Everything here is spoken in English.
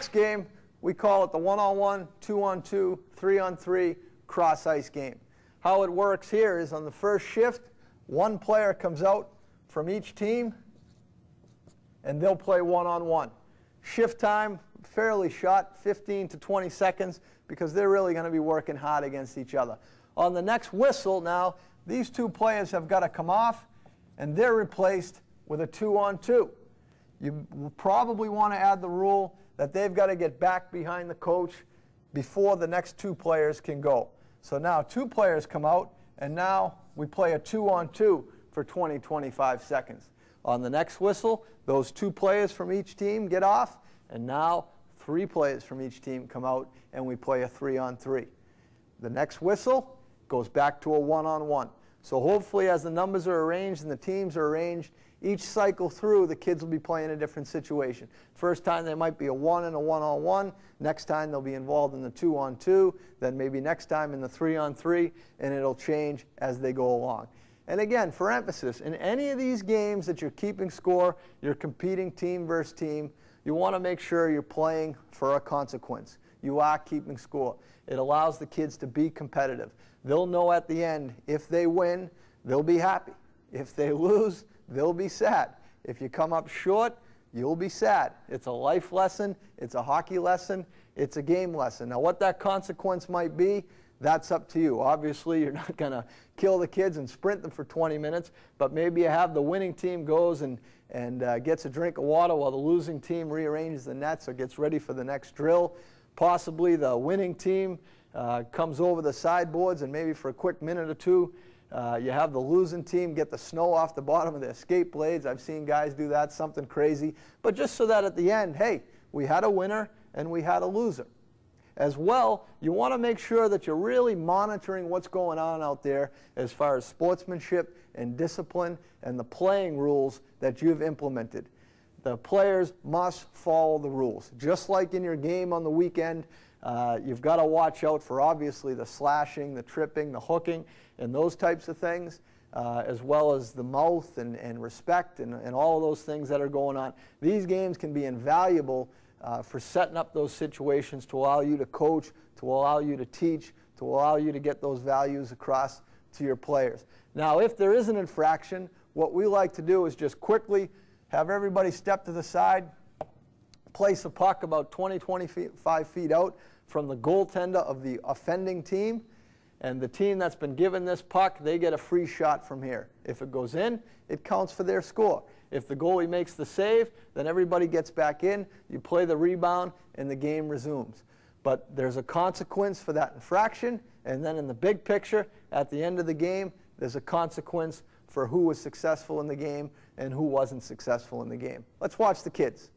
Next game, we call it the 1-on-1, 2-on-2, 3-on-3 cross ice game. How it works here is on the first shift, one player comes out from each team and they'll play 1-on-1. Shift time, fairly short, 15 to 20 seconds, because they're really going to be working hard against each other. On the next whistle now, these two players have got to come off and they're replaced with a 2-on-2. You will probably want to add the rule that they've got to get back behind the coach before the next two players can go. So now two players come out, and now we play a 2-on-2 for 20-25 seconds. On the next whistle, those two players from each team get off, and now three players from each team come out, and we play a 3-on-3. The next whistle goes back to a 1-on-1. So hopefully, as the numbers are arranged and the teams are arranged, each cycle through, the kids will be playing a different situation. First time they might be a 1 and a 1-on-1. Next time they'll be involved in the 2-on-2. Then maybe next time in the 3-on-3, and it'll change as they go along. And again, for emphasis, in any of these games that you're keeping score, you're competing team versus team, you want to make sure you're playing for a consequence. You are keeping score. It allows the kids to be competitive. They'll know at the end, if they win, they'll be happy. If they lose, they'll be sad. If you come up short, you'll be sad. It's a life lesson. It's a hockey lesson. It's a game lesson. Now, what that consequence might be, that's up to you. Obviously, you're not going to kill the kids and sprint them for 20 minutes, but maybe you have the winning team goes and gets a drink of water while the losing team rearranges the nets or gets ready for the next drill. Possibly the winning team comes over the sideboards, and maybe for a quick minute or two, you have the losing team get the snow off the bottom of their skate blades. I've seen guys do that, something crazy. But just so that at the end, hey, we had a winner and we had a loser. As well, you want to make sure that you're really monitoring what's going on out there as far as sportsmanship and discipline and the playing rules that you've implemented. The players must follow the rules. Just like in your game on the weekend, you've got to watch out for, obviously, the slashing, the tripping, the hooking, and those types of things, as well as the mouth and respect and all of those things that are going on. These games can be invaluable for setting up those situations to allow you to coach, to allow you to teach, to allow you to get those values across to your players. Now, if there is an infraction, what we like to do is just quickly have everybody step to the side, place a puck about 20-25 feet out from the goaltender of the offending team, and the team that's been given this puck, they get a free shot from here. If it goes in, it counts for their score. If the goalie makes the save, then everybody gets back in, you play the rebound, and the game resumes. But there's a consequence for that infraction, and then in the big picture, at the end of the game, there's a consequence for who was successful in the game and who wasn't successful in the game. Let's watch the kids.